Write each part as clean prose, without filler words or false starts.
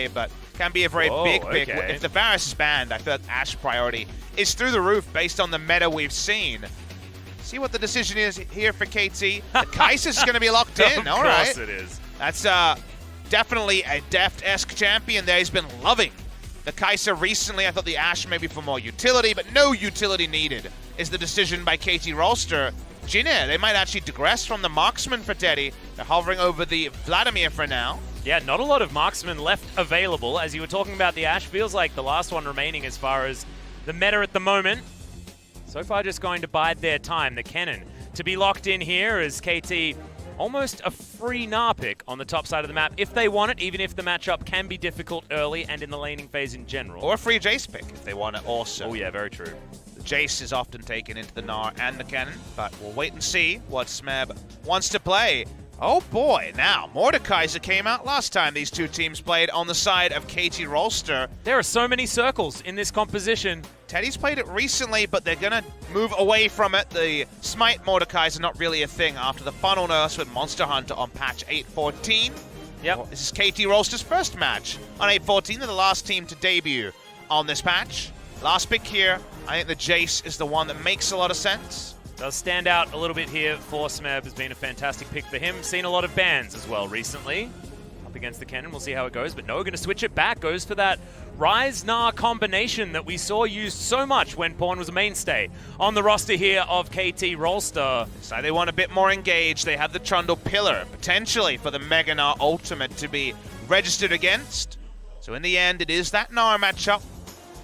play, but can be a very big pick. Okay. If the Varus is banned, I feel like Ashe priority is through the roof based on the meta we've seen. See what the decision is here for KT. The Kai'Sa's going to be locked in. All right. Of course it is. That's definitely a Deft-esque champion there. He's been loving the Kai'Sa recently. I thought the Ashe maybe for more utility, but no utility needed is the decision by KT Rolster. Jin Air, they might actually digress from the marksman for Teddy. They're hovering over the Vladimir for now. Yeah, not a lot of marksmen left available. As you were talking about, the Ashe feels like the last one remaining as far as the meta at the moment. So far just going to bide their time. The Kennen to be locked in here as KT almost a free Gnar pick on the top side of the map if they want it, even if the matchup can be difficult early and in the laning phase in general. Or a free Jace pick if they want it also. Oh yeah, very true. The Jace is often taken into the Gnar and the Kennen, but we'll wait and see what Smeb wants to play. Oh boy, now Mordekaiser came out last time these two teams played on the side of KT Rolster. There are so many circles in this composition. Teddy's played it recently, but they're going to move away from it. The Smite Mordekaiser not really a thing after the funnel nurse with Monster Hunter on patch 8.14. Yep. Well, this is KT Rolster's first match on 8.14. They're the last team to debut on this patch. Last pick here, I think the Jace is the one that makes a lot of sense. Does stand out a little bit here for Smeb. Has been a fantastic pick for him. Seen a lot of bans as well recently. Up against the Kennen, we'll see how it goes. But no, going to switch it back. Goes for that Ryze Gnar combination that we saw used so much when Pawn was a mainstay on the roster here of KT Rolster. So they want a bit more engaged. They have the Trundle pillar, potentially for the Mega Gnar ultimate to be registered against. So in the end, it is that Gnar matchup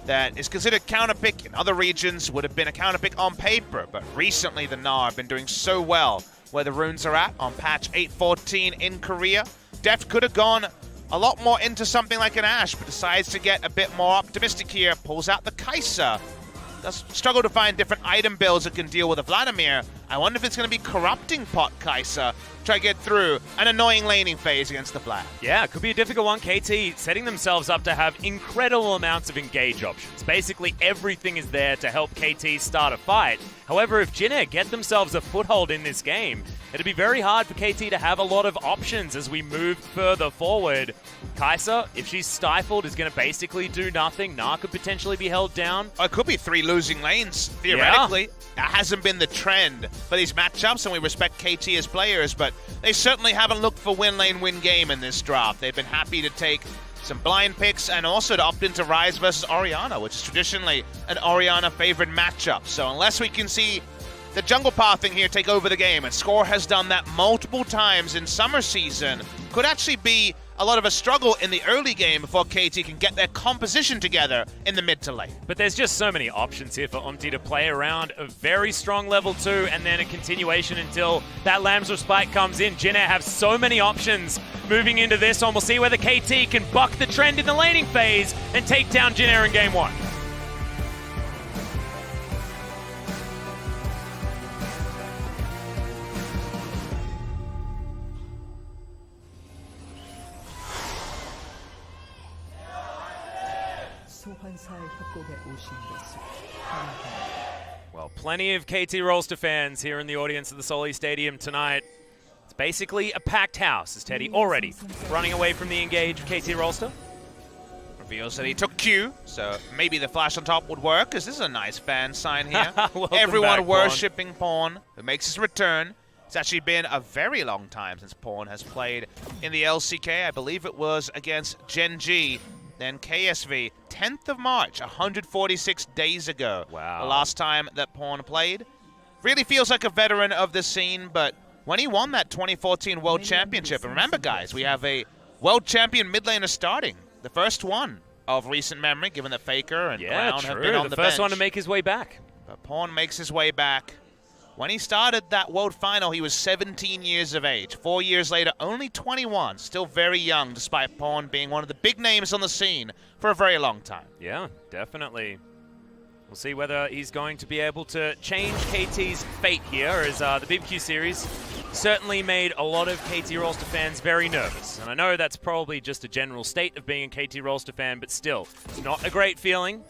that is considered counterpick in other regions, would have been a counterpick on paper, but recently the Gnar have been doing so well where the runes are at on patch 8.14 in Korea. Deft could have gone a lot more into something like an Ashe, but decides to get a bit more optimistic here, pulls out the Kai'Sa. Does struggle to find different item builds that can deal with a Vladimir. I wonder if it's going to be corrupting pot Kai'Sa, try to get through an annoying laning phase against the Vlad. Yeah, it could be a difficult one. KT setting themselves up to have incredible amounts of engage options. Basically everything is there to help KT start a fight. However, if Jin Air get themselves a foothold in this game, it'll be very hard for KT to have a lot of options as we move further forward. Kai'Sa, if she's stifled, is going to basically do nothing. Gnar could potentially be held down. It could be 3 losing lanes, theoretically. Yeah. That hasn't been the trend for these matchups, and we respect KT as players, but they certainly haven't looked for win lane, win game in this draft. They've been happy to take some blind picks and also to opt into Ryze versus Orianna, which is traditionally an Orianna favored matchup. So unless we can see the jungle pathing here take over the game, and Score has done that multiple times in summer season, could actually be a lot of a struggle in the early game before KT can get their composition together in the mid to late. But there's just so many options here for UmTi to play around a very strong level 2 and then a continuation until that Lambs Spike comes in. Jin Air have so many options moving into this one. We'll see whether KT can buck the trend in the laning phase and take down Jin Air in game 1. Well, plenty of KT Rolster fans here in the audience at the Seoul Stadium tonight. It's basically a packed house as Teddy already running away from the engage of KT Rolster. Reveals that he took Q, so maybe the flash on top would work, because this is a nice fan sign here. Everyone back, worshipping Pawn, who makes his return. It's actually been a very long time since Pawn has played in the LCK. I believe it was against Gen G, then KSV, 10th of March, 146 days ago. Wow. The last time that Pawn played. Really feels like a veteran of the scene, but when he won that 2014 World Championship, and remember guys, we have a World Champion mid laner starting. The first one of recent memory, given that Faker and Crown have been on the bench. First one to make his way back. But Pawn makes his way back. When he started that World Final, he was 17 years of age. 4 years later, only 21. Still very young, despite Pawn being one of the big names on the scene for a very long time. Yeah, definitely. We'll see whether he's going to be able to change KT's fate here, as the BBQ series certainly made a lot of KT Rolster fans very nervous. And I know that's probably just a general state of being a KT Rolster fan, but still, it's not a great feeling.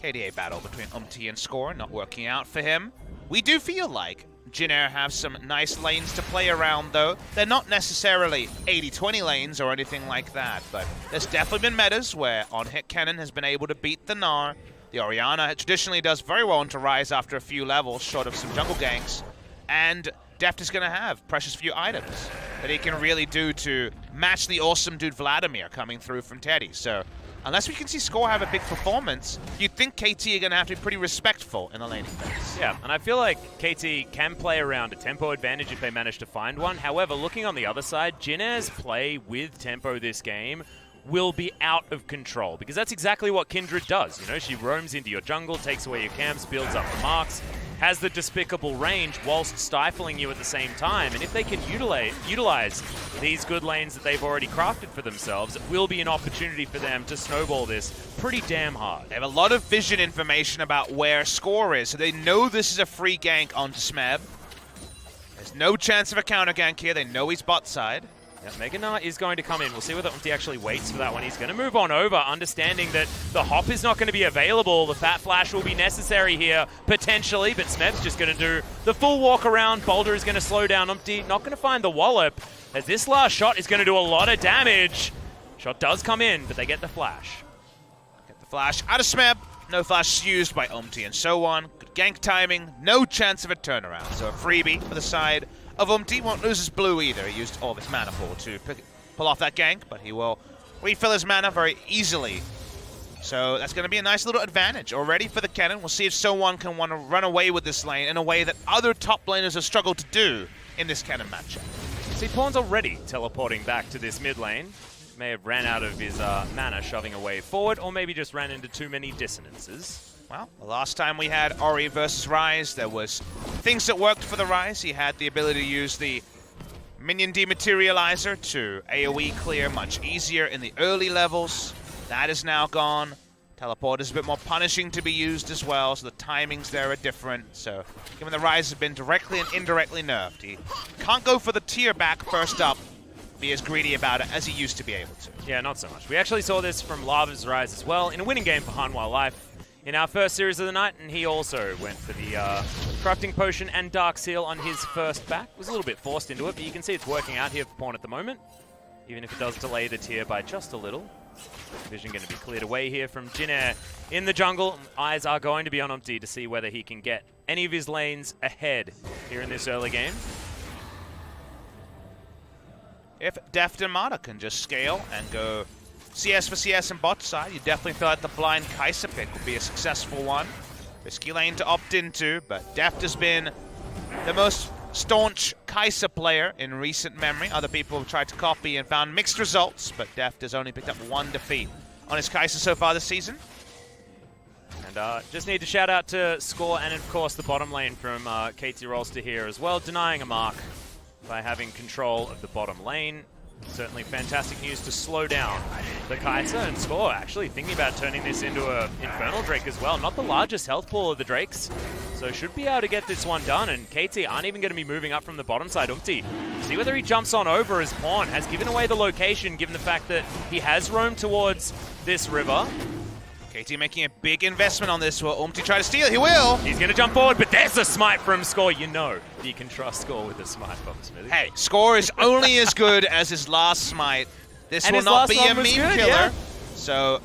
KDA battle between UmTi and Score not working out for him. We do feel like Jin Air have some nice lanes to play around, though. They're not necessarily 80-20 lanes or anything like that, but there's definitely been metas where on-hit Kennen has been able to beat the Gnar. The Orianna traditionally does very well into Ryze after a few levels, short of some jungle ganks. And Deft is going to have precious few items that he can really do to match the awesome dude Vladimir coming through from Teddy. So unless we can see Score have a big performance, you'd think KT are going to have to be pretty respectful in the laning phase. Yeah, and I feel like KT can play around a tempo advantage if they manage to find one. However, looking on the other side, Jin Air's play with tempo this game will be out of control, because that's exactly what Kindred does. You know, she roams into your jungle, takes away your camps, builds up the marks, has the despicable range whilst stifling you at the same time. And if they can utilize these good lanes that they've already crafted for themselves, it will be an opportunity for them to snowball this pretty damn hard. They have a lot of vision information about where Score is, so they know this is a free gank onto Smeb. There's no chance of a counter gank here. They know he's bot side. Yeah, Gnar is going to come in. We'll see whether UmTi actually waits for that one. He's going to move on over, understanding that the hop is not going to be available. The Fat Flash will be necessary here, potentially, but Smeb's just going to do the full walk around. Boulder is going to slow down UmTi. Not going to find the wallop, as this last shot is going to do a lot of damage. Shot does come in, but they get the flash. Get the flash out of Smeb. No flash used by UmTi and SoeHwan. Good gank timing. No chance of a turnaround. So a freebie for the side of UmTi. Won't lose his blue either. He used all of his mana pool to pull off that gank, but he will refill his mana very easily. So that's going to be a nice little advantage already for the Kennen. We'll see if SoeHwan can want to run away with this lane in a way that other top laners have struggled to do in this Kennen matchup. See, Pawn's already teleporting back to this mid lane. May have ran out of his mana shoving a wave forward, or maybe just ran into too many dissonances. Well, the last time we had Ori versus Ryze, there was things that worked for the Ryze. He had the ability to use the minion dematerializer to AoE clear much easier in the early levels. That is now gone. Teleport is a bit more punishing to be used as well, so the timings there are different. So, given the Ryze has been directly and indirectly nerfed, he can't go for the tier back first up, be as greedy about it as he used to be able to. Yeah, not so much. We actually saw this from Lava's Ryze as well in a winning game for Hanwha Life in our first series of the night, and he also went for the crafting potion and Dark Seal on his first back. Was a little bit forced into it, but you can see it's working out here for Pawn at the moment, even if it does delay the tier by just a little. Vision going to be cleared away here from Jin Air in the jungle. Eyes are going to be on UmTi to see whether he can get any of his lanes ahead here in this early game. If Deft and Mata can just scale and go CS for CS and bot side, you definitely thought the blind Kai'Sa pick would be a successful one. Risky lane to opt into, but Deft has been the most staunch Kai'Sa player in recent memory. Other people have tried to copy and found mixed results, but Deft has only picked up one defeat on his Kai'Sa so far this season. And just need to shout out to Score and, of course, the bottom lane from KT Rolster here as well, denying a mark by having control of the bottom lane. Certainly fantastic news to slow down the Kai'Sa, and Score actually thinking about turning this into an Infernal Drake as well. Not the largest health pool of the Drakes, so should be able to get this one done, and KT aren't even going to be moving up from the bottom side. UmTi, see whether he jumps on over, as Pawn has given away the location given the fact that he has roamed towards this river. KT making a big investment on this. Will UmTi try to steal? He will! He's going to jump forward, but there's a smite from Score. You know you can trust Score with a smite, Papasmithy. Hey, Score is only as good as his last smite. This will not be a meme killer. Yeah. So,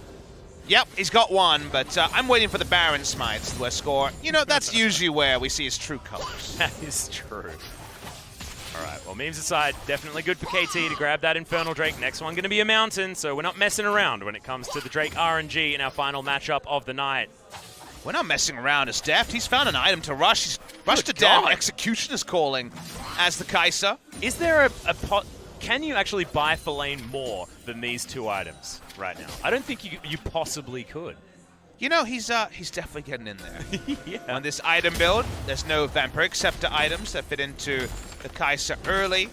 yep, he's got one, but I'm waiting for the Baron smites where Score, you know, that's usually where we see his true colors. That is true. All right, well, memes aside, definitely good for KT to grab that Infernal Drake. Next one going to be a Mountain, so we're not messing around when it comes to the Drake RNG in our final matchup of the night. We're not messing around as Deft. He's found an item to rush. He's rushed to damn Execution is calling as the Kai'Sa. Is there a pot? Can you actually buy for lane more than these two items right now? I don't think you possibly could. You know, he's definitely getting in there. Yeah. On this item build, there's no Vampiric Scepter items that fit into the Kai'Sa early.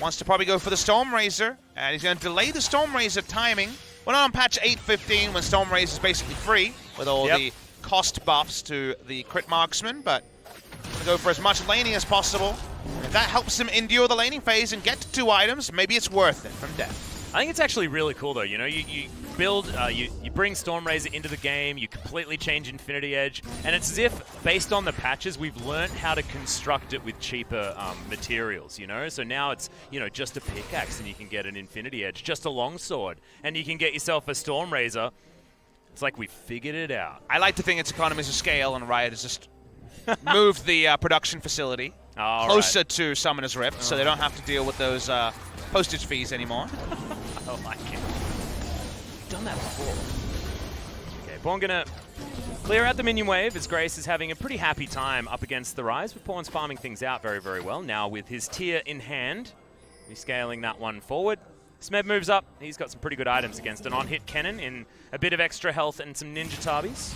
Wants to probably go for the Storm Razor, and he's going to delay the Storm Razor timing. We're not on patch 8.15 when Storm Razor is basically free with all the cost buffs to the crit marksman, but going to go for as much laning as possible. And if that helps him endure the laning phase and get to 2 items, maybe it's worth it from Deft. I think it's actually really cool though. You know, you build you You bring Stormrazor into the game, you completely change Infinity Edge, and it's as if, based on the patches, we've learned how to construct it with cheaper materials, you know? So now it's, you know, just a pickaxe and you can get an Infinity Edge, just a longsword, and you can get yourself a Stormrazor. It's like we figured it out. I like to think it's economies of scale, and Riot has just moved the production facility closer to Summoner's Rift, so they don't have to deal with those postage fees anymore. I like it. We've done that before. Okay, Pawn gonna clear out the minion wave as Grace is having a pretty happy time up against the Ryze, but Pawn's farming things out very, very well. Now with his tier in hand, he's scaling that one forward. Smeb moves up. He's got some pretty good items against an on-hit Kennen in a bit of extra health and some ninja tabis.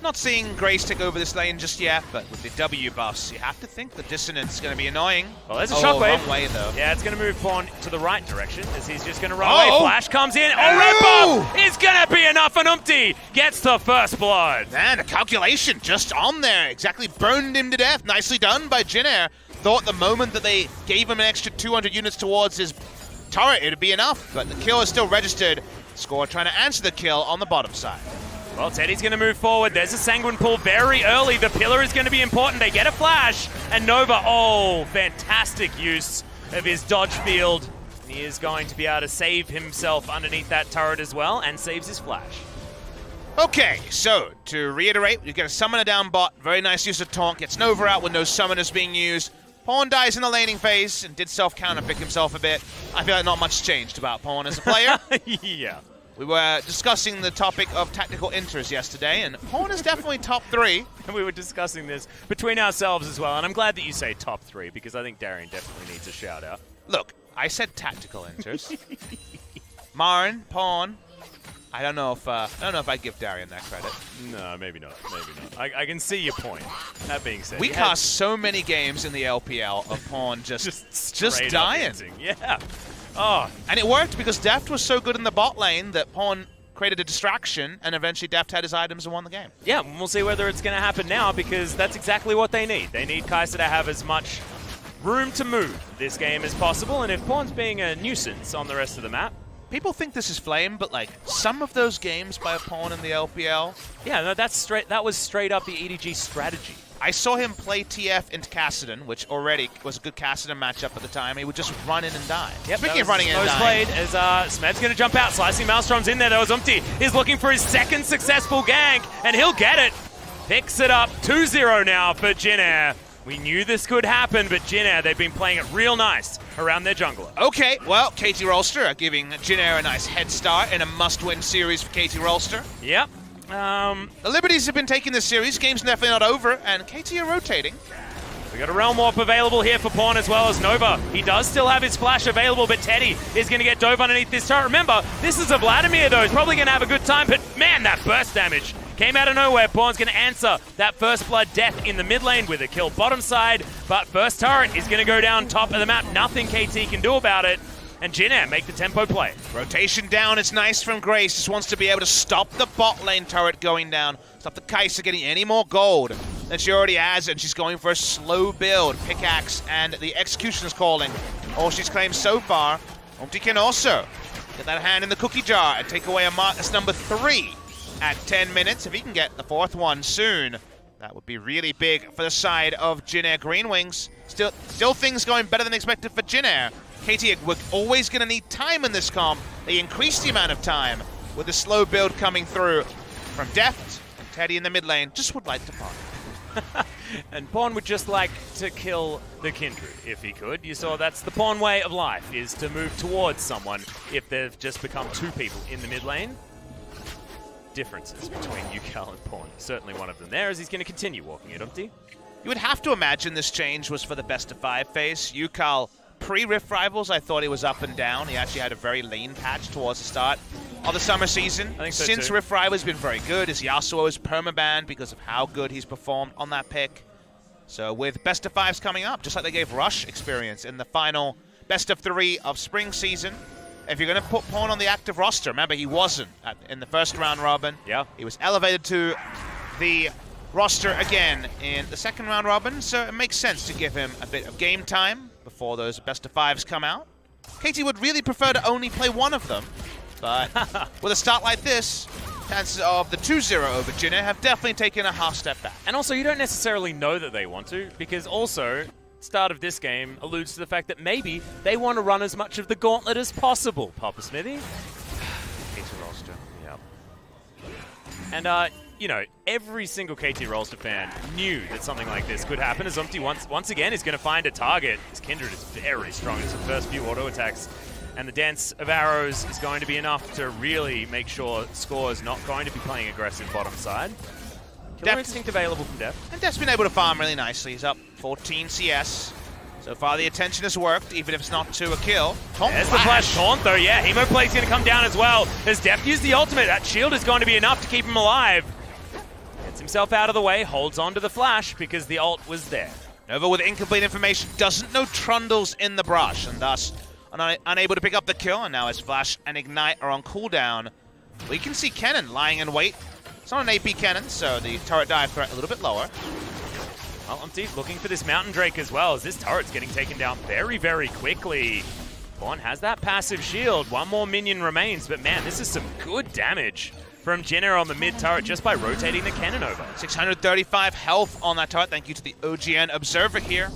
Not seeing Grace take over this lane just yet, but with the W buffs, you have to think the dissonance is going to be annoying. Well, there's a shockwave. Wrong way, though. Yeah, it's going to move Pawn to the right direction as he's just going to run away. Flash comes in. Red buff is going to be enough, and UmTi gets the first blood. Man, a calculation just on there. Exactly burned him to death. Nicely done by Jin Air. Thought the moment that they gave him an extra 200 units towards his turret, it'd be enough, but the kill is still registered. Score trying to answer the kill on the bottom side. Well, Teddy's going to move forward. There's a Sanguine pull very early. The pillar is going to be important. They get a flash, and Nova, fantastic use of his dodge field. He is going to be able to save himself underneath that turret as well, and saves his flash. Okay, so to reiterate, you get a summoner down bot. Very nice use of taunt. Gets Nova out with no summoners being used. Pawn dies in the laning phase and did self-counterpick himself a bit. I feel like not much changed about Pawn as a player. Yeah. We were discussing the topic of tactical inters yesterday, and Pawn is definitely top 3. And we were discussing this between ourselves as well, and I'm glad that you say top 3, because I think Darian definitely needs a shout-out. Look, I said tactical inters. Marin, Pawn. I don't know if I give Darian that credit. No, maybe not. Maybe not. I can see your point. That being said, we cast so many games in the LPL of Pawn just dying. Yeah. Oh, and it worked because Deft was so good in the bot lane that Pawn created a distraction, and eventually Deft had his items and won the game. Yeah, we'll see whether it's going to happen now, because that's exactly what they need. They need Kai'Sa to have as much room to move this game as possible, and if Pawn's being a nuisance on the rest of the map, people think this is Flame, but like some of those games by a Pawn in the LPL. Yeah, no, that was straight up the EDG strategy. I saw him play TF into Kassadin, which already was a good Kassadin matchup at the time. He would just run in and die. Yep, Speaking of running in and dying. Played as Smeb's going to jump out. Slicing Maelstrom's in there, though, as UmTi is looking for his second successful gank, and he'll get it. Picks it up, 2-0 now for Jin Air. We knew this could happen, but Jin Air, they've been playing it real nice around their jungler. Okay, well, KT Rolster are giving Jin Air a nice head start in a must-win series for KT Rolster. Yep. The Liberties have been taking this series. Game's definitely not over, and KT are rotating. We got a Realm Warp available here for Pawn as well as Nova. He does still have his flash available, but Teddy is going to get dove underneath this turret. Remember, this is a Vladimir, though. He's probably going to have a good time, but man, that burst damage came out of nowhere. Pawn's going to answer that first blood death in the mid lane with a kill bottom side, but first turret is going to go down top of the map. Nothing KT can do about it. And Jin Air make the tempo play. Rotation down, it's nice from Grace. Just wants to be able to stop the bot lane turret going down. Stop the Kai'Sa getting any more gold than she already has, and she's going for a slow build. Pickaxe and the execution is calling. All she's claimed so far. UmTi can also get that hand in the cookie jar and take away a mark that's number 3 at 10 minutes. If he can get the 4th one soon, that would be really big for the side of Jin Air Greenwings. Still things going better than expected for Jin Air. KT were always going to need time in this comp. They increased the amount of time with the slow build coming through from Deft, and Teddy in the mid lane just would like to pawn. And Pawn would just like to kill the Kindred if he could. You saw that's the Pawn way of life, is to move towards someone if they've just become 2 people in the mid lane. Differences between Ucal and Pawn. Certainly one of them there, as he's going to continue walking it, UmTi. You would have to imagine this change was for the best of 5 phase. Ucal, pre-Rift Rivals, I thought he was up and down. He actually had a very lean patch towards the start of the summer season. I think so Since too. Rift Rivals has been very good. His Yasuo is permabanned because of how good he's performed on that pick. So with best of 5s coming up, just like they gave Rush experience in the final best of 3 of spring season, if you're going to put Pawn on the active roster, remember he wasn't in the first round robin. Yeah. He was elevated to the roster again in the second round robin, so it makes sense to give him a bit of game time before those best of 5s come out. KT would really prefer to only play one of them, but with a start like this, chances of the 2-0 over Jin Air have definitely taken a half step back. And also, you don't necessarily know that they want to, because also, start of this game alludes to the fact that maybe they want to run as much of the gauntlet as possible, Papasmithy. KT Rolster. Yep. And, you know, every single KT Rolster fan knew that something like this could happen, as UmTi once again is going to find a target. His Kindred is very strong. It's the first few auto attacks. And the dance of arrows is going to be enough to really make sure Score is not going to be playing aggressive bottom side. Killer Instinct available from Deft. And Deft's been able to farm really nicely. He's up 14 CS. So far the attention has worked, even if it's not to a kill. There's the flash taunt though, yeah. Hemoplay's going to come down as well. As Deft used the ultimate, that shield is going to be enough to keep him alive. Gets himself out of the way, holds on to the flash because the ult was there. Nova with incomplete information, doesn't know Trundle's in the brush, and thus unable to pick up the kill. And now his flash and ignite are on cooldown. We can see Kennen lying in wait. It's not an AP Kennen, so the turret dive threat a little bit lower. Well, UmTi looking for this Mountain Drake as well, as this turret's getting taken down very, very quickly. Vaughn has that passive shield. One more minion remains, but man, this is some good damage from Jin Air on the mid turret just by rotating the Kennen over. 635 health on that turret. Thank you to the OGN Observer here.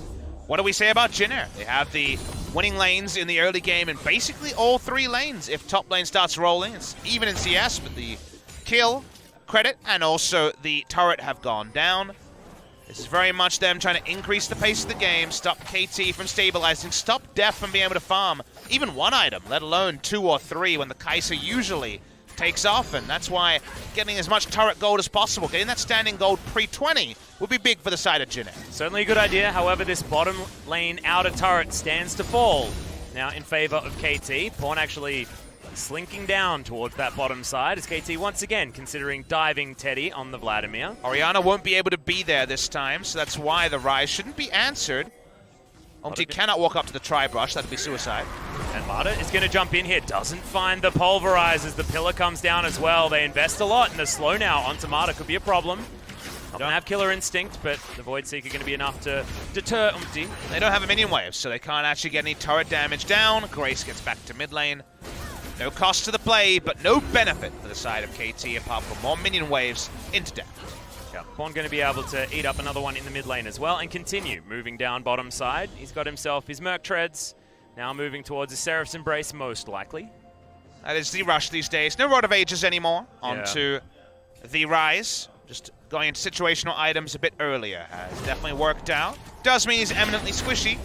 What do we say about Jin Air? They have the winning lanes in the early game in basically all 3 lanes if top lane starts rolling. It's even in CS, but the kill, credit, and also the turret have gone down. This is very much them trying to increase the pace of the game, stop KT from stabilizing, stop Deft from being able to farm even 1 item, let alone 2 or 3 when the Kai'Sa usually takes off. And that's why getting as much turret gold as possible, getting that standing gold pre-20 would be big for the side of Jin Air. Certainly a good idea. However, this bottom lane outer turret stands to fall now in favor of KT. Pawn actually slinking down towards that bottom side as KT once again considering diving Teddy on the Vladimir. Orianna won't be able to be there this time, so that's why the Ryze shouldn't be answered. UmTi cannot walk up to the tri-brush, that'd be suicide. And Marta is going to jump in here, doesn't find the pulverize as the pillar comes down as well. They invest a lot, and the slow now onto Marta could be a problem. Not going to have Killer Instinct, but the Void Seeker going to be enough to deter UmTi. They don't have a minion wave, so they can't actually get any turret damage down. Grace gets back to mid lane. No cost to the play, but no benefit for the side of KT apart from more minion waves into Deft. Yeah, Pawn going to be able to eat up another one in the mid lane as well and continue moving down bottom side. He's got himself his Merc Treads, now moving towards his Seraph's Embrace most likely. That is the rush these days. No Rod of Ages anymore. Onto the Ryze. Just going into situational items a bit earlier has definitely worked out. Does mean he's eminently squishy.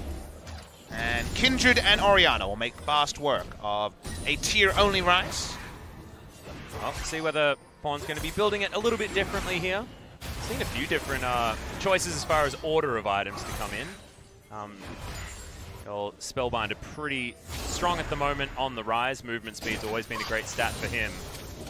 And Kindred and Orianna will make fast work of a tier-only Ryze. Well, see whether Pawn's going to be building it a little bit differently here. Seen a few different choices as far as order of items to come in. Spellbinder pretty strong at the moment on the Ryze. Movement speed's always been a great stat for him.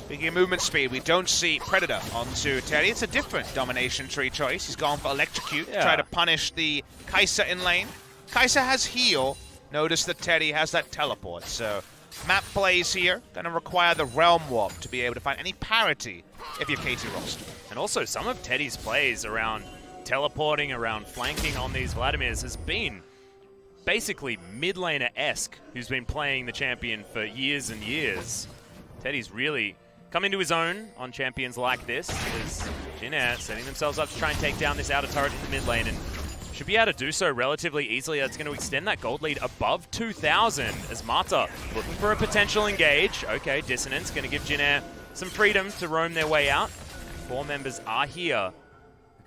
Speaking of movement speed, we don't see Predator onto Teddy. It's a different domination tree choice. He's gone for Electrocute to try to punish the Kai'Sa in lane. Kai'Sa has heal. Notice that Teddy has that teleport, so map plays here. Gonna require the Realm Warp to be able to find any parity if you're KT Rolster. And also some of Teddy's plays around teleporting, around flanking on these Vladimirs has been basically mid laner-esque, who's been playing the champion for years and years. Teddy's really come into his own on champions like this, as Jin Air setting themselves up to try and take down this outer turret in the mid lane, and should be able to do so relatively easily. That's going to extend that gold lead above 2,000 as Marta looking for a potential engage. Okay, Dissonance going to give Jin Air some freedom to roam their way out. 4 members are here.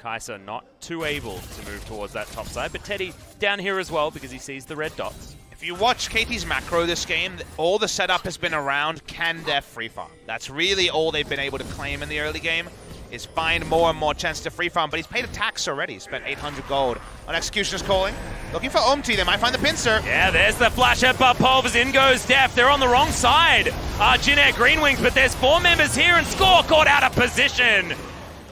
Kai'Sa not too able to move towards that top side, but Teddy down here as well because he sees the red dots. If you watch KT's macro this game, all the setup has been around can Def free farm. That's really all they've been able to claim in the early game, is find more and more chance to free farm, but he's paid a tax already. He spent 800 gold on Executioner's Calling. Looking for UmTi, they might find the pincer. Yeah, there's the flash headbutt pulvers, in goes Deft. They're on the wrong side. Jin Air Greenwings, but there's 4 members here and Score caught out of position.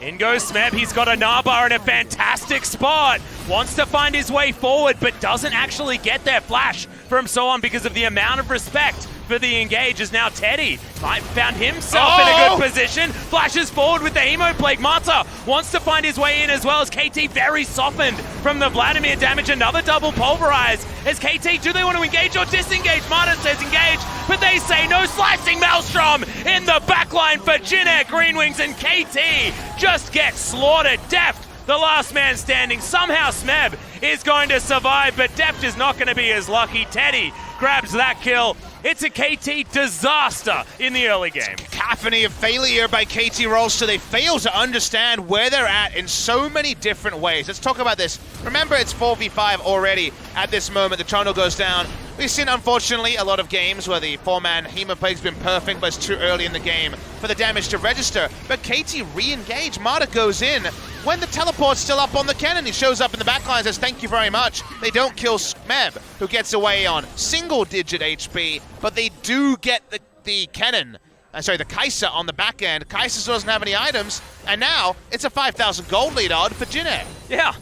In goes Smeb, he's got a Gnar bar in a fantastic spot. wants to find his way forward, but doesn't actually get there. Flash from SoeHwan because of the amount of respect for the engage is now Teddy. Might found himself in a good position. Flashes forward with the Emo Plague. Marta wants to find his way in as well as KT very softened from the Vladimir damage. Another double pulverize. As KT, do they want to engage or disengage? Marta says engage, but they say no. Slicing Maelstrom in the backline for Jin Air Greenwings, and KT just gets slaughtered. Deft, the last man standing. Somehow Smeb is going to survive, but Deft is not going to be as lucky. Teddy grabs that kill. It's a KT disaster in the early game. Cacophony of failure by KT Rolster. They fail to understand where they're at in so many different ways. Let's talk about this. Remember, it's 4v5 already at this moment. The Trundle goes down. We've seen, unfortunately, a lot of games where the 4-man Hemoplague's been perfect, but it's too early in the game for the damage to register. But KT re-engage. Marta goes in when the teleport's still up on the Kennen. He shows up in the backline and says, thank you very much. They don't kill Smeb, who gets away on single-digit HP, but they do get the Kennen. The Kai'Sa on the back end. Kai'Sa still doesn't have any items, and now it's a 5,000 gold lead odd for Jin Air. Yeah.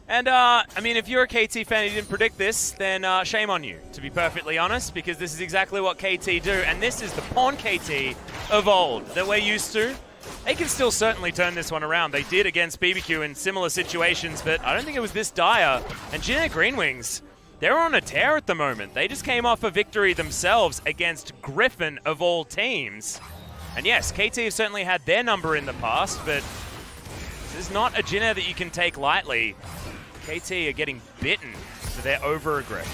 And, I mean, if you're a KT fan and you didn't predict this, then shame on you, to be perfectly honest, because this is exactly what KT do, and this is the Pawn KT of old that we're used to. They can still certainly turn this one around. They did against BBQ in similar situations, but I don't think it was this dire. And Jin Air Greenwings, they're on a tear at the moment. They just came off a victory themselves against Griffin of all teams. And yes, KT have certainly had their number in the past, but this is not a Jin Air that you can take lightly. KT are getting bitten for their over-aggression.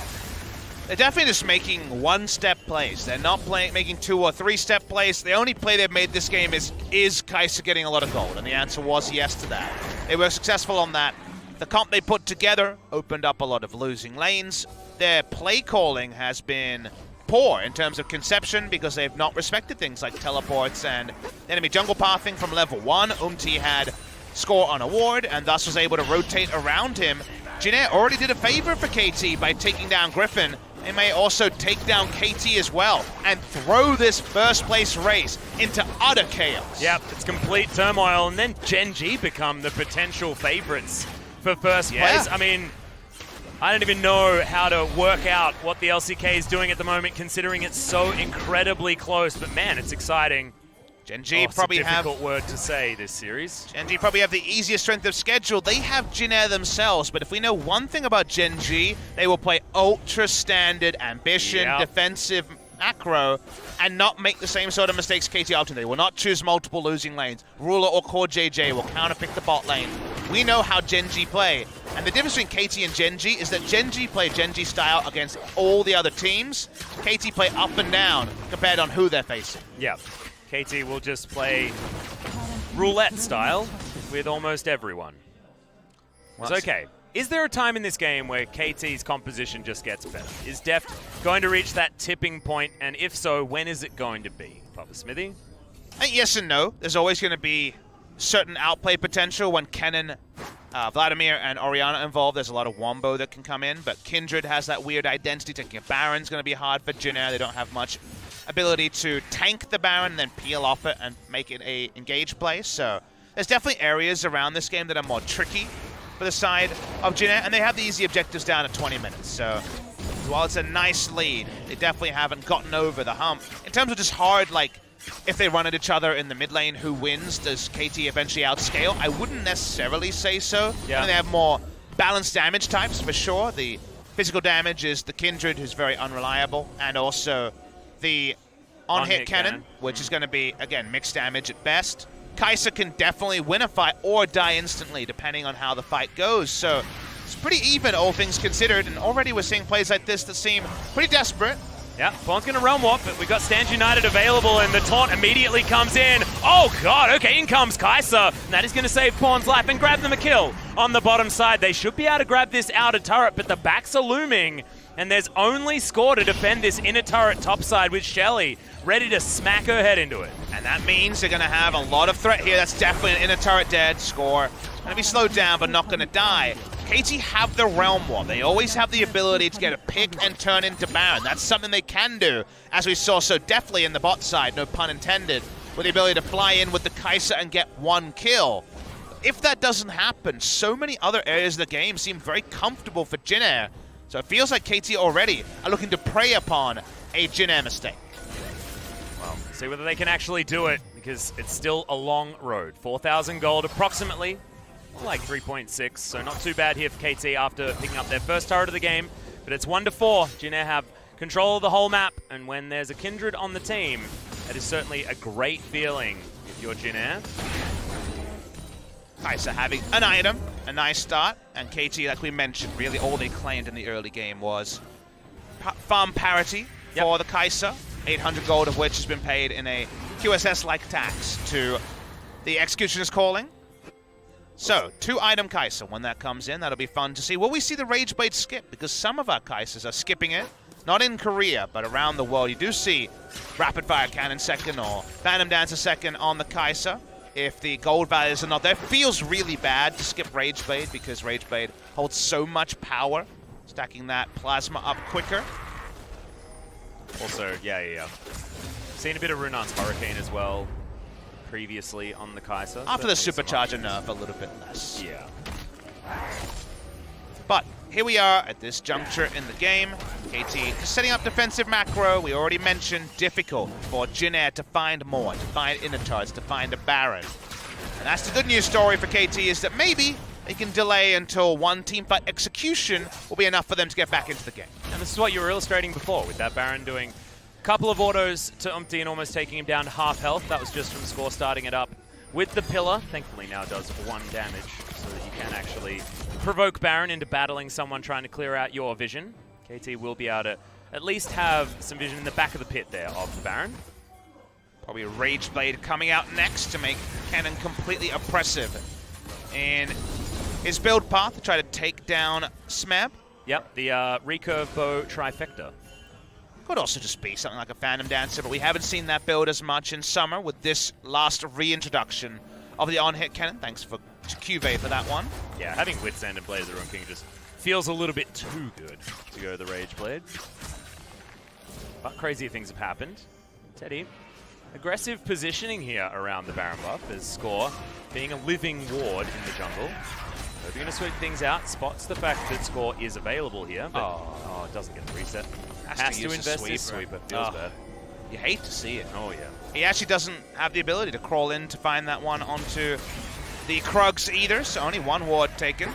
They're definitely just making one-step plays. They're not making two- or three-step plays. The only play they've made this game is Kai'Sa getting a lot of gold? And the answer was yes to that. They were successful on that. The comp they put together opened up a lot of losing lanes. Their play calling has been poor in terms of conception because they have not respected things like teleports and enemy jungle pathing from level 1. UmTi had score on a ward and thus was able to rotate around him. Jin Air already did a favor for KT by taking down Griffin. They may also take down KT as well and throw this first place race into utter chaos. Yep, it's complete turmoil, and then Gen G become the potential favorites for first place. I mean, I don't even know how to work out what the LCK is doing at the moment, considering it's so incredibly close, but man, it's exciting. Gen G probably have... difficult word to say this series. Gen G probably have the easiest strength of schedule. They have Jin Air themselves, but if we know one thing about Gen G, they will play ultra standard ambition, defensive macro, and not make the same sort of mistakes KT often. They will not choose multiple losing lanes. Ruler or Core JJ will counterpick the bot lane. We know how Gen G play, and the difference between KT and Gen G is that Gen G play Gen G style against all the other teams. KT play up and down compared on who they're facing. Yeah. KT will just play roulette style with almost everyone. It's okay. Is there a time in this game where KT's composition just gets better? Is Deft going to reach that tipping point? And if so, when is it going to be? Papasmithy? I think yes and no. There's always going to be certain outplay potential when Kennen, Vladimir, and Orianna are involved. There's a lot of wombo that can come in, but Kindred has that weird identity. Taking a Baron's going to be hard for Jin Air. They don't have much ability to tank the Baron, then peel off it and make it a engage play. So there's definitely areas around this game that are more tricky for the side of Jin Air, and they have the easy objectives down at 20 minutes. So while it's a nice lead, they definitely haven't gotten over the hump. In terms of just hard, like, if they run at each other in the mid lane, who wins? Does KT eventually outscale? I wouldn't necessarily say so. Yeah. I mean, they have more balanced damage types for sure. The physical damage is the Kindred, who's very unreliable, and also the on-hit cannon, which is going to be, again, mixed damage at best. Kai'Sa can definitely win a fight or die instantly, depending on how the fight goes. So it's pretty even, all things considered, and already we're seeing plays like this that seem pretty desperate. Yeah, Pawn's going to realm walk, but we've got Stand United available, and the taunt immediately comes in. Oh, God, okay, in comes Kai'Sa, and that is going to save Pawn's life and grab them a kill on the bottom side. They should be able to grab this outer turret, but the backs are looming, and there's only score to defend this inner turret topside with Shelly, ready to smack her head into it. And that means they're going to have a lot of threat here. That's definitely an inner turret dead. Score going to be slowed down, but not going to die. KT have the Realm War. They always have the ability to get a pick and turn into Baron. That's something they can do, as we saw so deftly in the bot side, no pun intended, with the ability to fly in with the Kai'Sa and get one kill. if that doesn't happen, so many other areas of the game seem very comfortable for Jin Air. So it feels like KT already are looking to prey upon a Jin Air mistake. Well, see whether they can actually do it, because it's still a long road. 4,000 gold approximately, like 3.6, so not too bad here for KT after picking up their first turret of the game. But it's 1-4. Jin Air have control of the whole map, and when there's a Kindred on the team, that is certainly a great feeling if you're Jin Air. Kai'sa having an item, a nice start, and KT, like we mentioned, really all they claimed in the early game was farm parity for the Kai'sa, 800 gold of which has been paid in a QSS-like tax to the Executioner's Calling. So, 2-item Kai'sa, when that comes in, that'll be fun to see. Will we see the Rage Blade skip? Because some of our Kaisas are skipping it. Not in Korea, but around the world. You do see Rapid Fire Cannon second or Phantom Dancer second on the Kai'sa. If the gold values are not there, it feels really bad to skip Rage Blade because Rage Blade holds so much power. Stacking that plasma up quicker. Also, yeah. Seen a bit of Runar's Hurricane as well previously on the Kai'sa. After the Supercharger nerf, a little bit less. Yeah. But here we are at this juncture in the game. KT just setting up defensive macro. We already mentioned difficult for Jin Air to find more, to find Innitards, to find a Baron. And that's the good news story for KT, is that maybe they can delay until one teamfight execution will be enough for them to get back into the game. And this is what you were illustrating before, with that Baron doing a couple of autos to UmTi and almost taking him down to half health. That was just from Score starting it up with the pillar. Thankfully now does 1 damage, so that you can actually provoke Baron into battling someone trying to clear out your vision. KT will be able to at least have some vision in the back of the pit there of the Baron. Probably a Rage Blade coming out next to make Kennen completely oppressive in his build path to try to take down Smeb. Yep, the recurve bow trifecta. Could also just be something like a Phantom Dancer, but we haven't seen that build as much in summer with this last reintroduction of the on-hit Kennen. Thanks to QV for that one. Yeah, having Withstand and Blade of the Ruin King just feels a little bit too good to go the Rage Blade. But crazier things have happened. Teddy, aggressive positioning here around the Baron buff as Score being a living ward in the jungle. So if you're going to sweep things out, spots the fact that Score is available here, but it doesn't get the reset. Has to invest his sweeper. Feels bad. You hate to see it. Oh, yeah. He actually doesn't have the ability to crawl in to find that one onto the Krugs either, so only 1 ward taken.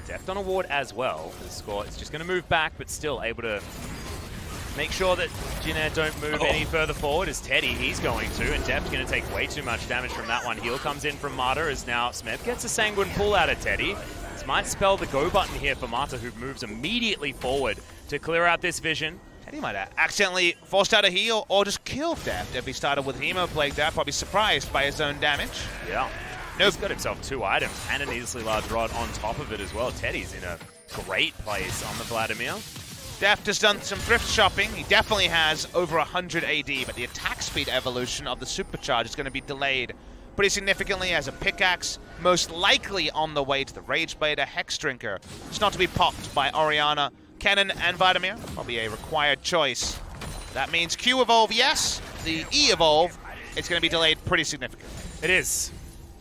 Deft on a ward as well. The Score is just going to move back, but still able to make sure that Jin Air don't move any further forward as Teddy, he's going to, and Deft going to take way too much damage from that one. Heal comes in from Mata as now Smeb gets a Sanguine pull out of Teddy. This might spell the go button here for Mata, who moves immediately forward to clear out this vision. Teddy might have accidentally forced out a heal or just killed Deft if he started with Hemoplague there, probably surprised by his own damage. Yeah. He's got himself 2 items and a needlessly large rod on top of it as well. Teddy's in a great place on the Vladimir. Deft has done some thrift shopping. He definitely has over 100 AD, but the attack speed evolution of the Supercharge is going to be delayed pretty significantly as a pickaxe, most likely on the way to the Rage Blade, a Hex Drinker. It's not to be popped by Orianna, Kennen, and Vladimir. Probably a required choice. That means Q evolve, yes. The E evolve, it's going to be delayed pretty significantly. It is.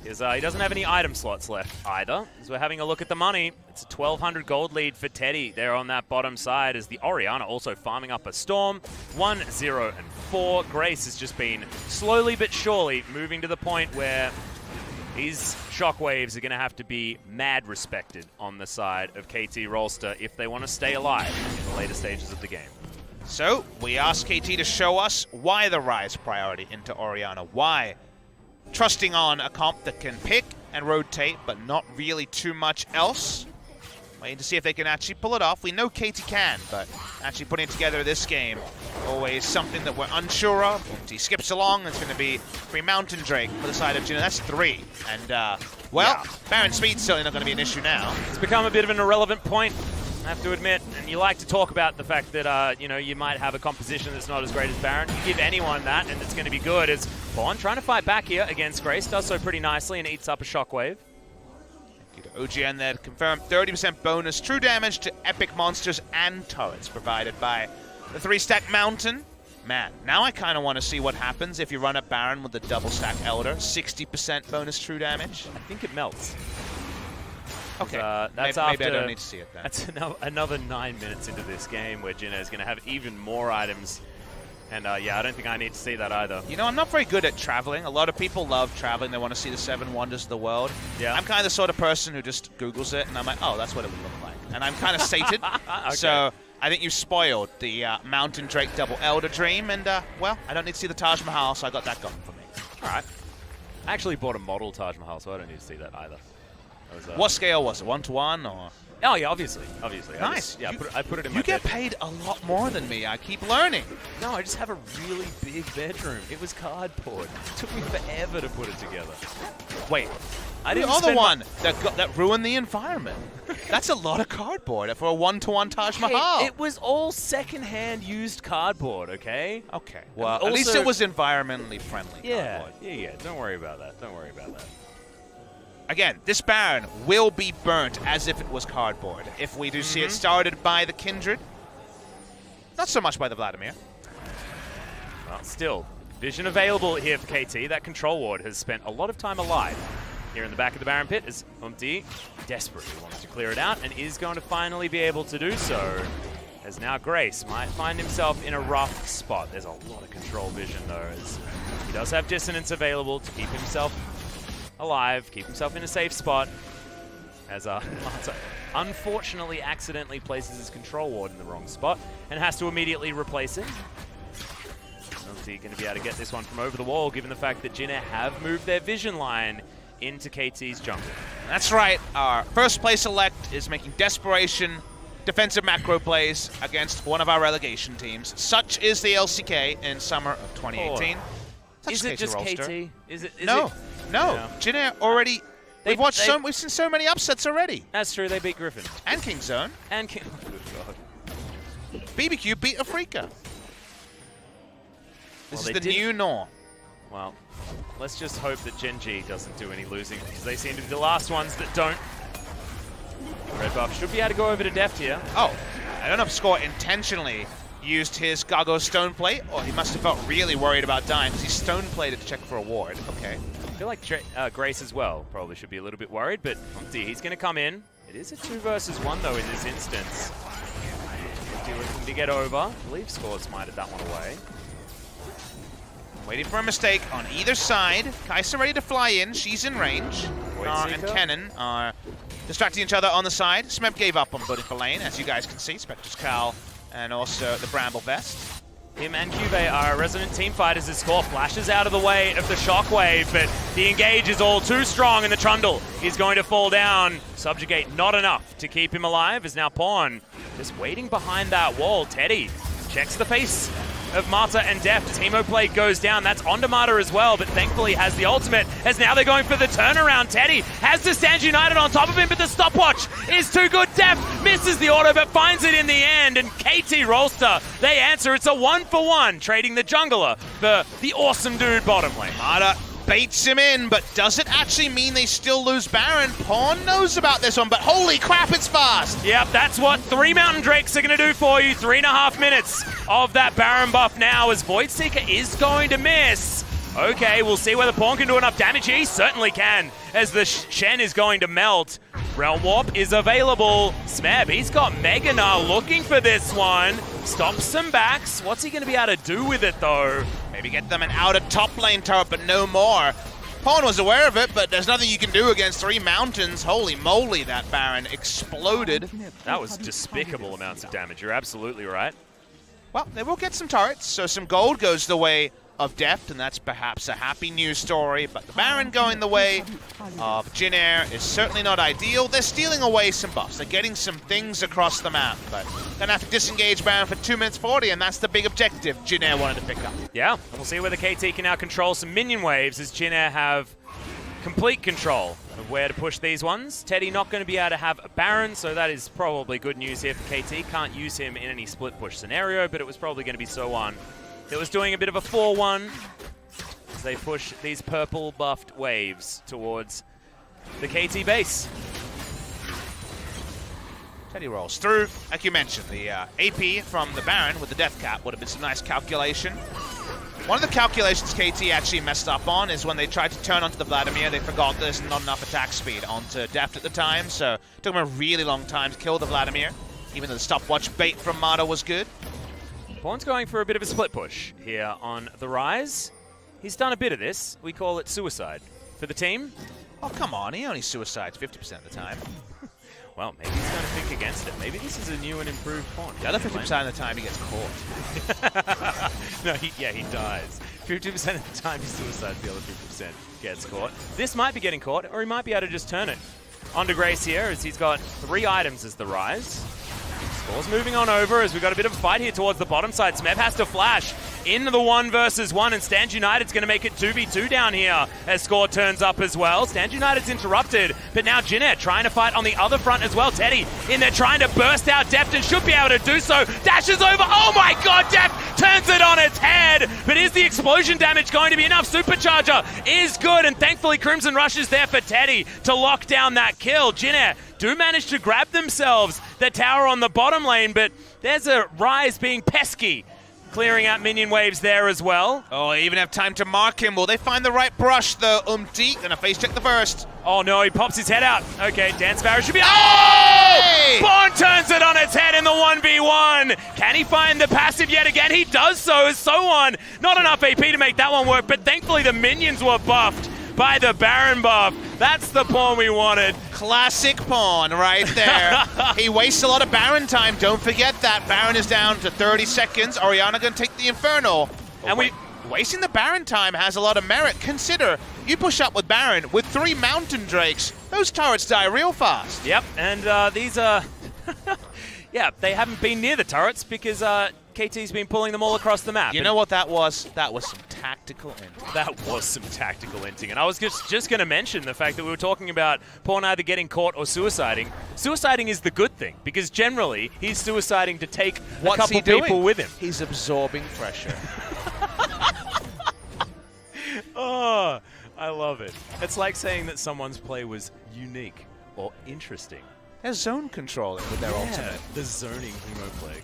He doesn't have any item slots left either. As we're having a look at the money, it's a 1,200 gold lead for Teddy there on that bottom side as the Orianna also farming up a Storm. 1, 0, and 4. Grace has just been slowly but surely moving to the point where these shockwaves are going to have to be mad respected on the side of KT Rolster if they want to stay alive in the later stages of the game. So, we asked KT to show us why the Ryze priority into Orianna. Why trusting on a comp that can pick and rotate, but not really too much else. Waiting to see if they can actually pull it off. We know KT can, but actually putting it together this game, always something that we're unsure of. UmTi skips along. It's going to be 3 Mountain Drake for the side of Jin. That's 3. And, Baron speed's certainly not going to be an issue now. It's become a bit of an irrelevant point, I have to admit. And you like to talk about the fact that, you might have a composition that's not as great as Baron. You give anyone that, and it's going to be good. As Vaughn trying to fight back here against Grace, does so pretty nicely and eats up a shockwave. Thank you to OGN there to confirm 30% bonus true damage to epic monsters and turrets provided by the 3-stack Mountain. Man, now I kind of want to see what happens if you run a Baron with the double stack Elder. 60% bonus true damage. I think it melts. Okay, that's maybe I don't need to see it then. That's another 9 minutes into this game where Jin Air is going to have even more items. And yeah, I don't think I need to see that either. You know, I'm not very good at traveling. A lot of people love traveling. They want to see the 7 wonders of the world. Yeah. I'm kind of the sort of person who just Googles it, and I'm like, oh, that's what it would look like. And I'm kind of sated. Okay. So I think you spoiled the Mountain Drake double Elder Dream. And, well, I don't need to see the Taj Mahal, so I got that going for me. All right. I actually bought a model Taj Mahal, so I don't need to see that either. That was, What scale was it? 1-to-1 or? Oh, yeah, obviously. Nice. I put it in my You get bedroom. paid a lot more than me. I keep learning. No, I just have a really big bedroom. It was cardboard. It took me forever to put it together. Wait, I the didn't other spend one that ruined the environment. That's a lot of cardboard for a 1-to-1 Taj Mahal. Hey, it was all second-hand used cardboard, okay? Okay, well, And at least also- it was environmentally friendly Yeah, cardboard. yeah. Don't worry about that. Don't worry about that. Again, this Baron will be burnt as if it was cardboard. If we do see it started by the Kindred, not so much by the Vladimir. Well, still, vision available here for KT. That control ward has spent a lot of time alive. Here in the back of the Baron pit is UmTi, desperately wants to clear it out and is going to finally be able to do so. As now Grace might find himself in a rough spot. There's a lot of control vision though, as he does have dissonance available to keep himself alive, keep himself in a safe spot. As Marta unfortunately accidentally places his control ward in the wrong spot and has to immediately replace it. UmTi going to be able to get this one from over the wall, given the fact that Jin Air have moved their vision line into KT's jungle. That's right. Our first place elect is making desperation defensive macro plays against one of our relegation teams. Such is the LCK in summer of 2018. Is it just Rolster. KT? Is it? No. Yeah. Jin Air already. We've seen so many upsets already. That's true. They beat Griffin And King's Zone. and King. Oh, good God. BBQ beat Afrika. This is they the didn't- new norm. Well, let's just hope that Gen G doesn't do any losing, because they seem to be the last ones that don't. Red buff should be able to go over to Deft here. Oh, I don't know if Score intentionally used his Gago Stone Plate, or he must have felt really worried about dying because he Stone Plated to check for a ward. Okay. I feel like Grace as well probably should be a little bit worried, but UmTi, he's going to come in. It is a 2 versus 1 though in this instance. UmTi looking to get over. I believe Score smited that one away. Waiting for a mistake on either side. Kai'Sa ready to fly in. She's in range. Gnar and Kennen are distracting each other on the side. Smeb gave up on voting for lane, as you guys can see. Spectre's Cowl and also the Bramble Vest. Him and Cube are resident team fighters as Score flashes out of the way of the shockwave, but the engage is all too strong and the Trundle is going to fall down. Subjugate not enough to keep him alive, as now Pawn just waiting behind that wall. Teddy checks the face of Marta and Deft as Hemo Plate goes down. That's onto Marta as well, but thankfully has the ultimate, as now they're going for the turnaround. Teddy has to stand united on top of him, but the stopwatch is too good. Deft misses the auto, but finds it in the end, and KT Rolster, they answer. It's a 1-for-1, trading the jungler for the awesome dude bottom lane. Marta baits him in, but does it actually mean they still lose Baron? Pawn knows about this one, but holy crap, it's fast! Yep, that's what 3 Mountain Drakes are going to do for you. 3.5 minutes of that Baron buff now, as Voidseeker is going to miss. Okay, we'll see whether Pawn can do enough damage. He certainly can, as the Shen is going to melt. Realm Warp is available. Smeb, he's got Mega Gnar looking for this one. Stops some backs. What's he going to be able to do with it, though? Maybe get them an outer top lane turret, but no more. Pawn was aware of it, but there's nothing you can do against 3 mountains. Holy moly, that Baron exploded. That was despicable amounts of damage. You're absolutely right. Well, they will get some turrets, so some gold goes the way of Deft, and that's perhaps a happy news story, but the Baron going the way of Jin Air is certainly not ideal. They're stealing away some buffs. They're getting some things across the map, but gonna have to disengage Baron for 2 minutes 40, and that's the big objective Jin Air wanted to pick up. Yeah, and we'll see whether KT can now control some minion waves, as Jin Air have complete control of where to push these ones. Teddy not going to be able to have a Baron, so that is probably good news here for KT. Can't use him in any split push scenario, but it was probably going to be SoeHwan that was doing a bit of a 4-1 as they push these purple buffed waves towards the KT base. Teddy rolls through. Like you mentioned, the AP from the Baron with the death cap would have been some nice calculation. One of the calculations KT actually messed up on is when they tried to turn onto the Vladimir, they forgot there's not enough attack speed onto Deft at the time, so it took them a really long time to kill the Vladimir, even though the stopwatch bait from Mata was good. Pawn's going for a bit of a split push here on the Ryze. He's done a bit of this. We call it suicide. For the team, Oh, come on, he only suicides 50% of the time. well, maybe he's going to think against it. Maybe this is a new and improved Pawn. The other 50% of the time he gets caught. No, he dies. 50% of the time he suicides, the other 50% gets caught. This might be getting caught, or he might be able to just turn it. Onto Grace here, as he's got 3 items as the Ryze. Score's moving on over as we've got a bit of a fight here towards the bottom side. Smeb has to flash into the 1 versus 1, and Stand United's going to make it 2v2 down here as Score turns up as well. Stand United's interrupted, but now Jin Air trying to fight on the other front as well. Teddy in there trying to burst out Deft and should be able to do so. Dashes over. Oh my god, Deft turns it on its head. But is the explosion damage going to be enough? Supercharger is good, and thankfully Crimson Rush is there for Teddy to lock down that kill. Jin Air do manage to grab themselves the tower on the bottom lane, but there's a Ryze being pesky, clearing out minion waves there as well. Oh, they even have time to mark him. Will they find the right brush, though? UmTi gonna face check the first. Oh no, he pops his head out. Okay, Dan Sparrow should be... Hey! Oh! Pawn turns it on its head in the 1v1. Can he find the passive yet again? He does so as SoeHwan. Not enough AP to make that one work, but thankfully the minions were buffed by the Baron buff. That's the Pawn we wanted. Classic Pawn right there. He wastes a lot of Baron time. Don't forget that. Baron is down to 30 seconds. Orianna gonna take the Inferno. And wasting the Baron time has a lot of merit. Consider, you push up with Baron with 3 Mountain Drakes. Those turrets die real fast. Yep, and these are... yeah, they haven't been near the turrets because KT's been pulling them all across the map. You know what that was? That was some tactical inting. That was some tactical inting. And I was just going to mention the fact that we were talking about Pawn either getting caught or suiciding. Suiciding is the good thing, because generally he's suiciding to take a couple people with him. He's absorbing pressure. Oh, I love it. It's like saying that someone's play was unique or interesting. They're zone controlling with their ultimate. The zoning Hemo Plague.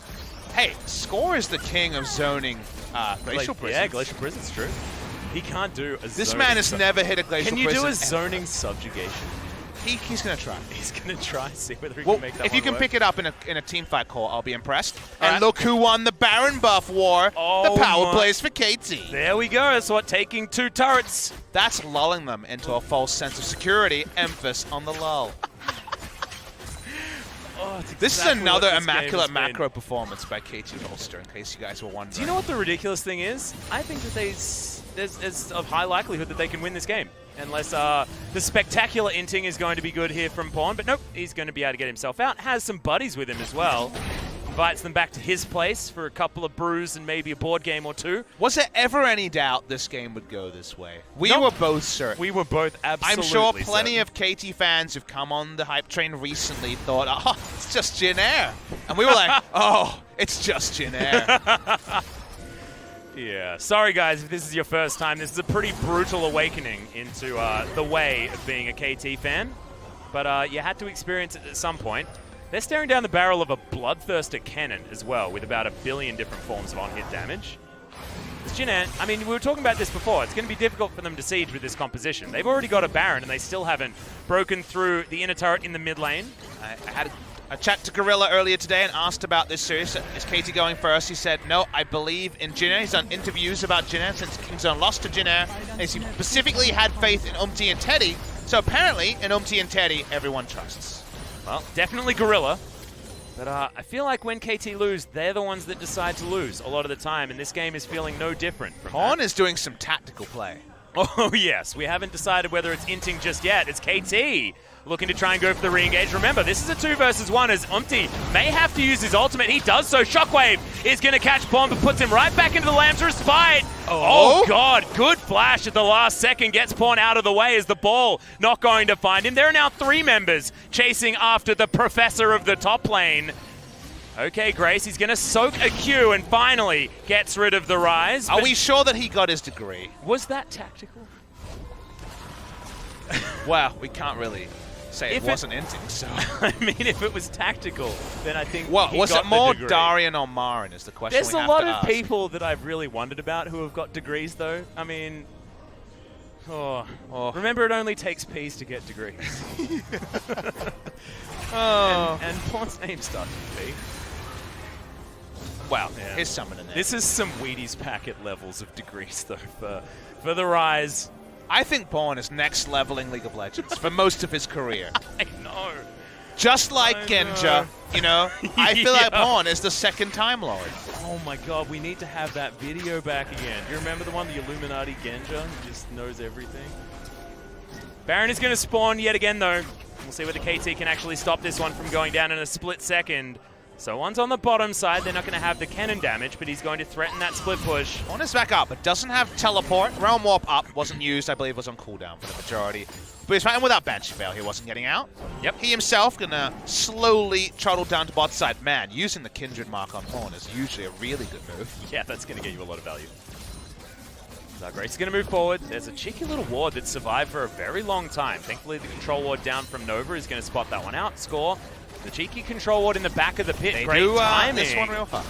Hey, Score is the king of zoning Glacial Prisons. Yeah, Glacial Prison's true. He can't do a This man has never hit a Glacial Prison. Can you do a zoning subjugation? He's going to try. He's going to try, see whether he can make that if you can work. pick it up in a team fight call, I'll be impressed. And look who won the Baron buff war. The power plays for KT. There we go. That's what, taking 2 turrets. That's lulling them into a false sense of security. Emphasis on the lull. Oh, this is another immaculate macro performance by KT Rolster, in case you guys were wondering. Do you know what the ridiculous thing is? I think that there's a high likelihood that they can win this game. Unless the spectacular inting is going to be good here from Pawn. But nope, he's going to be able to get himself out. Has some buddies with him as well. Invites them back to his place for a couple of brews and maybe a board game or 2. Was there ever any doubt this game would go this way? We were both certain. We were both absolutely I'm sure plenty of KT fans who've come on the hype train recently thought, oh, it's just Jin Air. And we were like, oh, it's just Jin Air. Yeah, sorry guys if this is your first time. This is a pretty brutal awakening into the way of being a KT fan. But you had to experience it at some point. They're staring down the barrel of a bloodthirster Kennen as well, with about 1 billion different forms of on-hit damage. Jin Air, I mean, we were talking about this before. It's going to be difficult for them to siege with this composition. They've already got a Baron, and they still haven't broken through the inner turret in the mid lane. I had a chat to Gorilla earlier today and asked about this series. Is KT going first? He said, no, I believe in Jin Air. He's done interviews about Jin Air since Kingzone lost to Jin Air. And he specifically had faith in UmTi and Teddy. So apparently, in UmTi and Teddy, everyone trusts. Well, definitely Gorilla. But I feel like when KT lose, they're the ones that decide to lose a lot of the time, and this game is feeling no different from Pawn is doing some tactical play. Oh, yes. We haven't decided whether it's inting just yet. It's KT looking to try and go for the re-engage. Remember, this is a 2 versus 1 as UmTi may have to use his ultimate. He does so. Shockwave is going to catch Pawn, but puts him right back into the Lamsur's fight. Oh, God. Good flash at the last second. Gets Pawn out of the way as the ball not going to find him. There are now 3 members chasing after the professor of the top lane. Okay, Grace, he's going to soak a Q and finally gets rid of the Ryze. Are we sure that he got his degree? Was that tactical? Well, we can't really say it wasn't inting, so. I mean, if it was tactical, then I think Well, he was got it more the degree. Darian or Marin is the question There's we a have lot to of ask. people that I've really wondered about who have got degrees, though. I mean, remember it only takes P's to get degrees. And Pawn's name starts with P. Wow, Yeah. here's someone in there. This is some Wheaties packet levels of degrees, though, for the Ryze. I think Pawn is next leveling League of Legends for most of his career. I know. Just like I Genja, know. you know, I feel like Yeah. Pawn is the second Time Lord. Oh my god, we need to have that video back again. Do you remember the one, the Illuminati Genja, who just knows everything? Baron is going to spawn yet again, though. We'll see whether KT can actually stop this one from going down in a split second. SoeHwan's on the bottom side. They're not going to have the Kennen damage, but he's going to threaten that split push. Pawn is back up, but doesn't have teleport. Realm Warp up, wasn't used, I believe was on cooldown for the majority. But he's fighting without Banshee Veil, he wasn't getting out. Yep. He himself gonna slowly trundle down to bot side. Man, using the Kindred mark on Pawn is usually a really good move. Yeah, that's going to get you a lot of value. Zagreus is going to move forward. There's a cheeky little ward that survived for a very long time. Thankfully, the control ward down from Nova is going to spot that one out. Score. The cheeky control ward in the back of the pit. They Great do timing. this one real fast.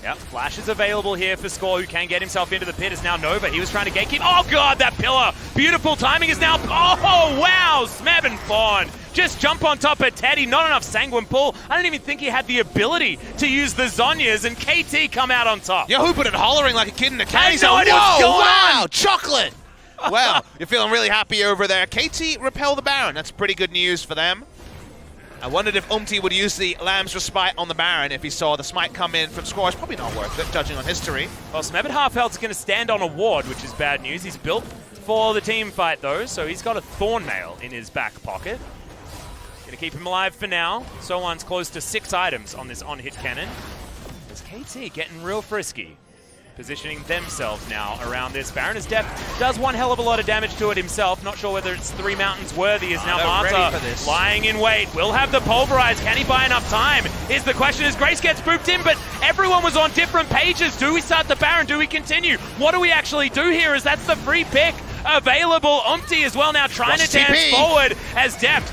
Yep, Flash is available here for Score, who can get himself into the pit. Is now Nova. He was trying to gatekeep. Oh, God, that pillar. Beautiful timing is now... Oh, wow. Smeb and Fawn just jump on top of Teddy. Not enough Sanguine pull. I don't even think he had the ability to use the Zhonya's, and KT come out on top. Yo, who put it hollering like a kid in a I candy had zone? no idea what's Whoa, going wow, on. chocolate. Well, you're feeling really happy over there. KT repel the Baron. That's pretty good news for them. I wondered if UmTi would use the Lamb's Respite on the Baron if he saw the smite come in from Squash. Probably not worth it, judging on history. Well, Smeb at half health is going to stand on a ward, which is bad news. He's built for the team fight, though, so he's got a Thorn Mail in his back pocket. Going to keep him alive for now. SoeHwan's close to 6 items on this on-hit cannon. There's KT getting real frisky, positioning themselves now around this. Baron as Deft does one hell of a lot of damage to it himself. Not sure whether it's 3 mountains worthy. Is now they're ready Marta for this. lying in wait. Will have the pulverize. Can he buy enough time? Is the question as Grace gets booped in, but everyone was on different pages. Do we start the Baron? Do we continue? What do we actually do here? As that's the free pick available. UmTi as well now trying to dance TP. forward as Deft.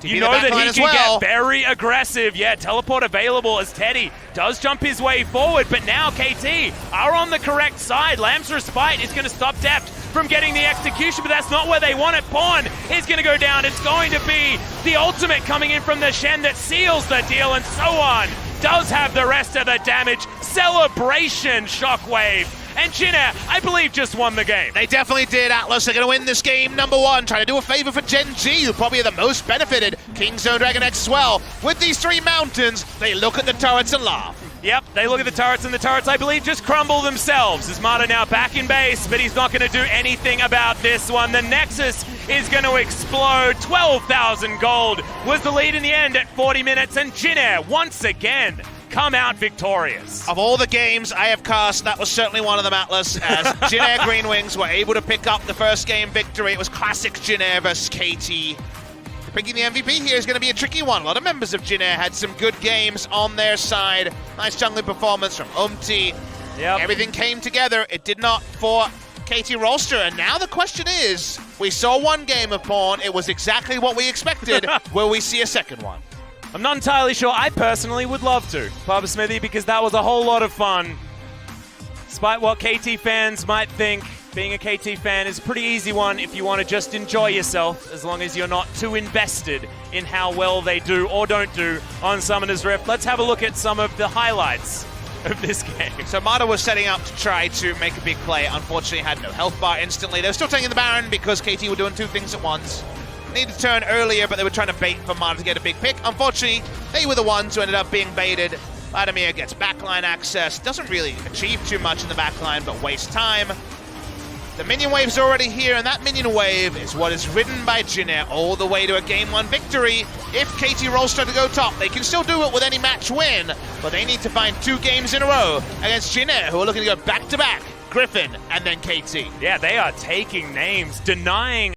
You know that he can get very aggressive. Yeah, teleport available as Teddy does jump his way forward, but now KT are on the correct side. Lamb's Respite is going to stop Deft from getting the execution, but that's not where they want it. Pawn is going to go down. It's going to be the ultimate coming in from the Shen that seals the deal, and SoeHwan does have the rest of the damage. Celebration Shockwave. And Jin Air, I believe, just won the game. They definitely did. Atlus are going to win this game. Number 1, trying to do a favor for Gen G, who probably are the most benefited. Kingzone Dragon X as well. With these 3 mountains, they look at the turrets and laugh. Yep, they look at the turrets, and the turrets, I believe, just crumble themselves. As Marta now back in base, but he's not going to do anything about this one. The Nexus is going to explode. 12,000 gold was the lead in the end at 40 minutes, and Jin Air, once again, come out victorious. Of all the games I have cast, that was certainly one of them, Atlus, as Jin Air Greenwings were able to pick up the first game victory. It was classic Jin Air versus KT. Picking the MVP here is going to be a tricky one. A lot of members of Jin Air had some good games on their side. Nice jungling performance from UmTi. Yep. Everything came together. It did not for KT Rolster. And now the question is, we saw one game of Pawn. It was exactly what we expected. Will we see a second one? I'm not entirely sure. I personally would love to, Papasmithy, because that was a whole lot of fun. Despite what KT fans might think, being a KT fan is a pretty easy one if you want to just enjoy yourself, as long as you're not too invested in how well they do or don't do on Summoner's Rift. Let's have a look at some of the highlights of this game. So Marta was setting up to try to make a big play. Unfortunately, had no health bar instantly. They were still taking the Baron because KT were doing 2 things at once. Needed to turn earlier, but they were trying to bait for Marta to get a big pick. Unfortunately, they were the ones who ended up being baited. Vladimir gets backline access. Doesn't really achieve too much in the backline, but wastes time. The minion wave's already here, and that minion wave is what is ridden by Jin Air all the way to a Game 1 victory. If KT Rolster to go top, they can still do it with any match win, but they need to find 2 games in a row against Jin Air, who are looking to go back-to-back. Griffin and then KT. Yeah, they are taking names, denying